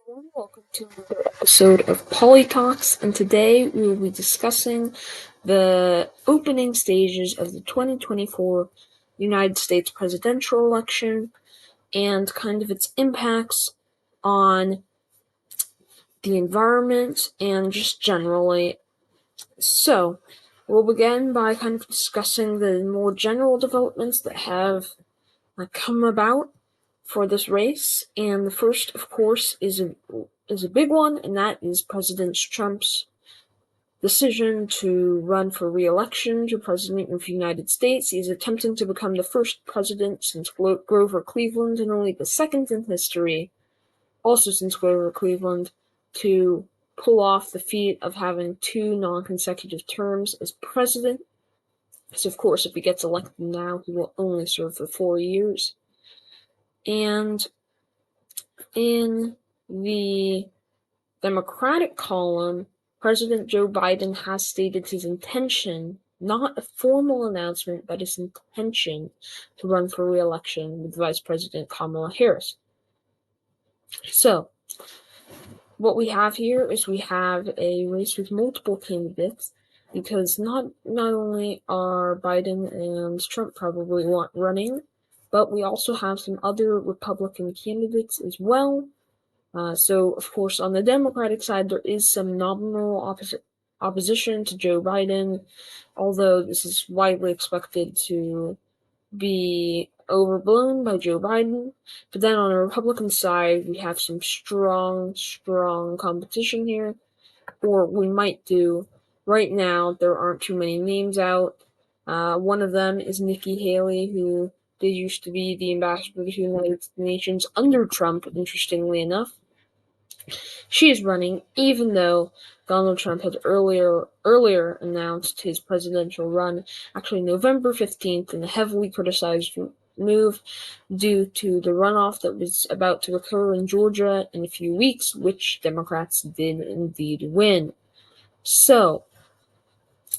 everyone. Welcome to another episode of Polytalks, and today we will be discussing the opening stages of the 2024 United States presidential election and kind of its impacts on the environment and just generally. So, we'll begin by kind of discussing the more general developments that have come about for this race, and the first, of course, is a big one, and that is President Trump's decision to run for re-election to President of the United States. He is attempting to become the first president since Grover Cleveland, and only the second in history, also since Grover Cleveland, to pull off the feat of having two non-consecutive terms as president. So, of course, if he gets elected now, he will only serve for 4 years. And in the Democratic column, President Joe Biden has stated his intention, not a formal announcement, but his intention to run for re-election with Vice President Kamala Harris. So, what we have here is we have a race with multiple candidates, because not only are Biden and Trump probably running, but we also have some other Republican candidates as well. So, of course, on the Democratic side, there is some nominal opposition to Joe Biden, although this is widely expected to be overblown by Joe Biden. But then on the Republican side, we have some strong competition here, or we might do. Right now, there aren't too many names out. One of them is Nikki Haley, who did used to be the ambassador to the United Nations under Trump, interestingly enough. She is running, even though Donald Trump had earlier announced his presidential run, actually November 15th, in a heavily criticized move due to the runoff that was about to occur in Georgia in a few weeks, which Democrats did indeed win. So,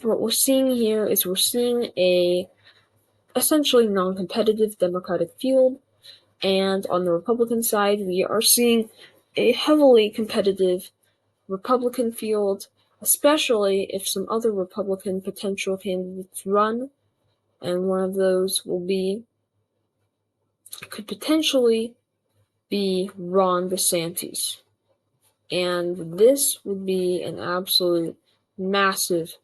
what we're seeing here is we're seeing a essentially non-competitive Democratic field, and on the Republican side, we are seeing a heavily competitive Republican field, especially if some other Republican potential candidates run, and one of those could potentially be Ron DeSantis. And this would be an absolute massive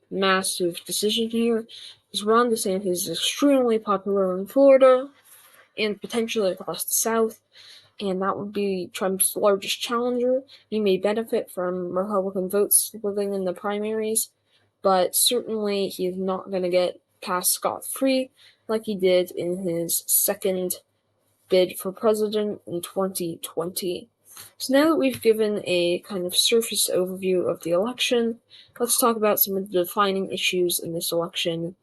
decision here, because Ron DeSantis is extremely popular in Florida and potentially across the South, and that would be Trump's largest challenger. He may benefit from Republican votes living in the primaries, but certainly he is not going to get past scot-free like he did in his second bid for president in 2020. So now that we've given a kind of surface overview of the election, let's talk about some of the defining issues in this election.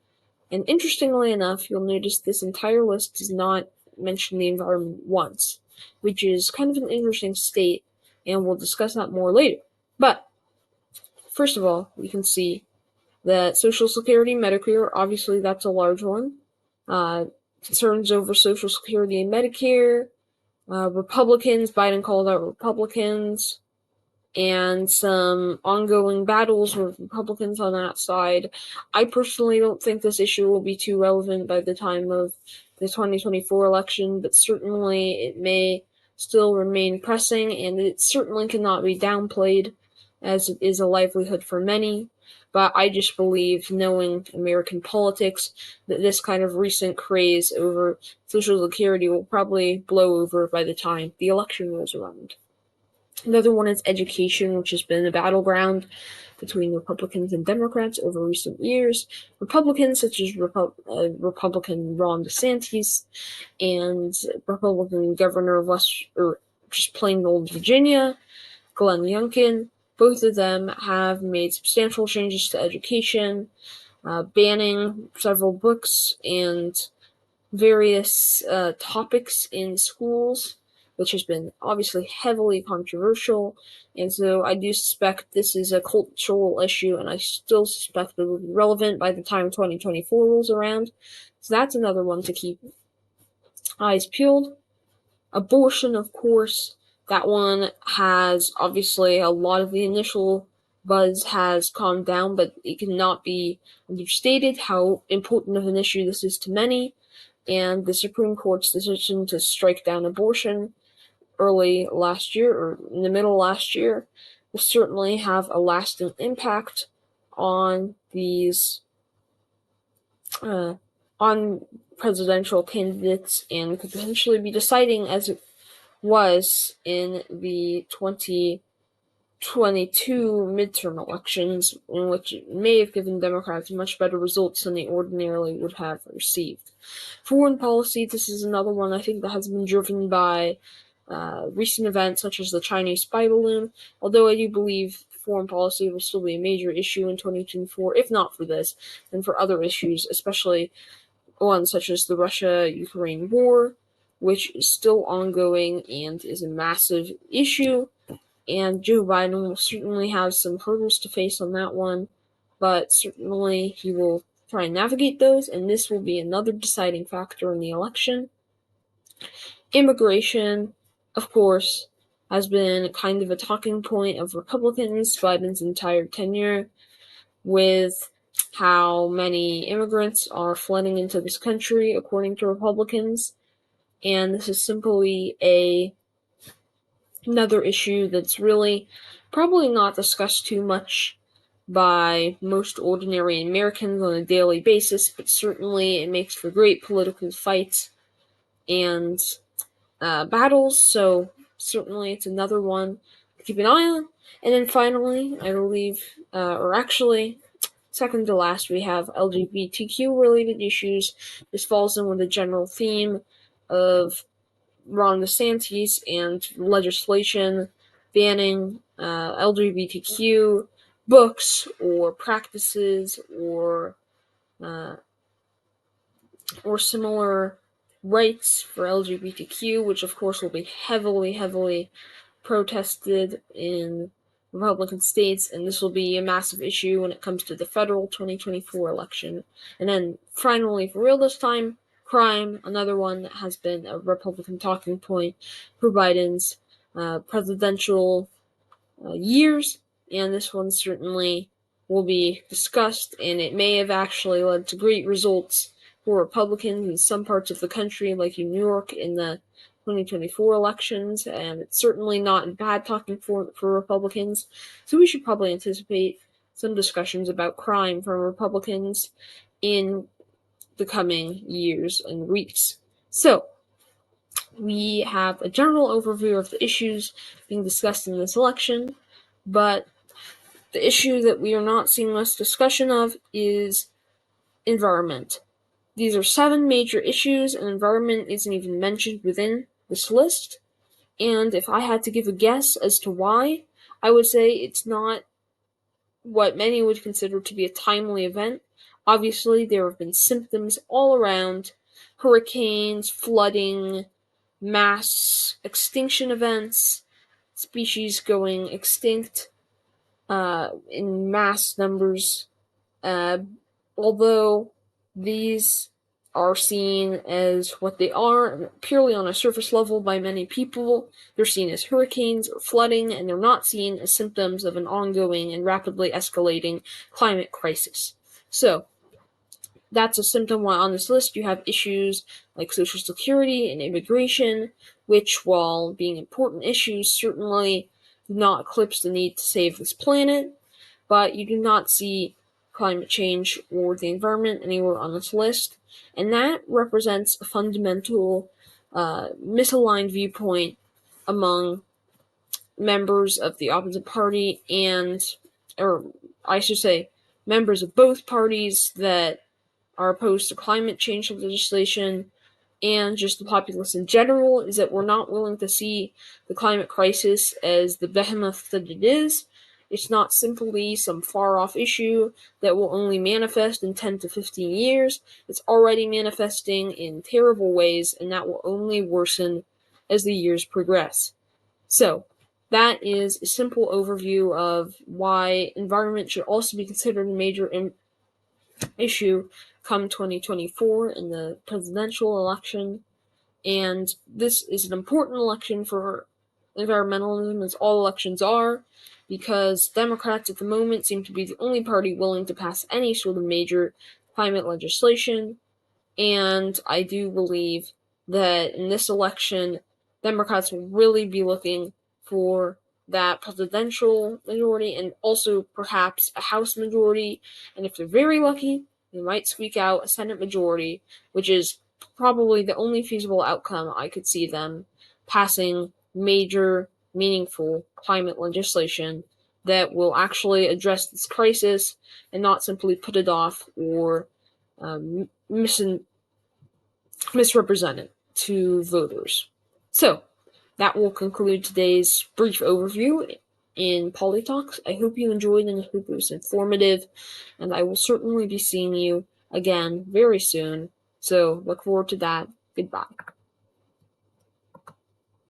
And interestingly enough, you'll notice this entire list does not mention the environment once, which is kind of an interesting state, and we'll discuss that more later. But, first of all, we can see that Social Security, Medicare, obviously that's a large one. Concerns over Social Security and Medicare. Republicans, Biden called out Republicans, and some ongoing battles with Republicans on that side. I personally don't think this issue will be too relevant by the time of the 2024 election, but certainly it may still remain pressing, and it certainly cannot be downplayed, as it is a livelihood for many. But I just believe, knowing American politics, that this kind of recent craze over Social Security will probably blow over by the time the election rolls around. Another one is education, which has been a battleground between Republicans and Democrats over recent years. Republicans, such as Republican Ron DeSantis and Republican Governor of just plain old Virginia, Glenn Youngkin, both of them have made substantial changes to education, banning several books and various topics in schools, which has been obviously heavily controversial. And so I do suspect this is a cultural issue, and I still suspect it will be relevant by the time 2024 rolls around. So that's another one to keep eyes peeled. Abortion, of course, That one has, obviously, a lot of the initial buzz has calmed down, but it cannot be understated how important of an issue this is to many, and the Supreme Court's decision to strike down abortion early last year, or in the middle last year, will certainly have a lasting impact on these on presidential candidates, and could potentially be deciding, as it was in the 2022 midterm elections, in which it may have given Democrats much better results than they ordinarily would have received. Foreign policy, this is another one I think that has been driven by recent events such as the Chinese spy balloon, although I do believe foreign policy will still be a major issue in 2024, if not for this, then for other issues, especially ones such as the Russia-Ukraine war, which is still ongoing and is a massive issue, and Joe Biden will certainly have some hurdles to face on that one, but certainly he will try and navigate those, and this will be another deciding factor in the election. Immigration, of course, has been kind of a talking point of Republicans Biden's entire tenure, with how many immigrants are flooding into this country, according to Republicans, and this is simply another issue that's really probably not discussed too much by most ordinary Americans on a daily basis, but certainly it makes for great political fights and battles, so certainly it's another one to keep an eye on. And then finally, I believe, or actually, second to last, we have LGBTQ related issues. This falls in with the general theme of Ron DeSantis and legislation banning LGBTQ books or practices uh, or similar rights for LGBTQ, which of course will be heavily protested in Republican states, and this will be a massive issue when it comes to the federal 2024 election. And then finally, for real this time, crime, another one that has been a Republican talking point for Biden's presidential years, and this one certainly will be discussed, and it may have actually led to great results for Republicans in some parts of the country, like in New York in the 2024 elections, and it's certainly not bad talking for Republicans, so we should probably anticipate some discussions about crime from Republicans in the coming years and weeks. So, we have a general overview of the issues being discussed in this election, but the issue that we are not seeing much discussion of is environment. These are 7 major issues, and environment isn't even mentioned within this list. And if I had to give a guess as to why, I would say it's not what many would consider to be a timely event. Obviously, there have been symptoms all around: hurricanes, flooding, mass extinction events, species going extinct in mass numbers. Uh, Although these are seen as what they are, purely on a surface level by many people, they're seen as hurricanes or flooding, and they're not seen as symptoms of an ongoing and rapidly escalating climate crisis. So, that's a symptom why on this list you have issues like Social Security and immigration, which, while being important issues, certainly do not eclipse the need to save this planet, but you do not see climate change or the environment anywhere on this list, and that represents a fundamental misaligned viewpoint among members of the opposite party, or I should say, members of both parties that are opposed to climate change legislation and just the populace in general, is that we're not willing to see the climate crisis as the behemoth that it is. It's not simply some far-off issue that will only manifest in 10 to 15 years. It's already manifesting in terrible ways, and that will only worsen as the years progress. So, that is a simple overview of why environment should also be considered a major issue come 2024 in the presidential election. And this is an important election for environmentalism, as all elections are, because Democrats at the moment seem to be the only party willing to pass any sort of major climate legislation. And I do believe that in this election, Democrats will really be looking for that presidential majority and also perhaps a House majority. And if they're very lucky, they might squeak out a Senate majority, which is probably the only feasible outcome I could see them passing major, meaningful climate legislation that will actually address this crisis and not simply put it off or misrepresented to voters. So, that will conclude today's brief overview in Polytalks. I hope you enjoyed and I hope it was informative, and I will certainly be seeing you again very soon. So, look forward to that. Goodbye.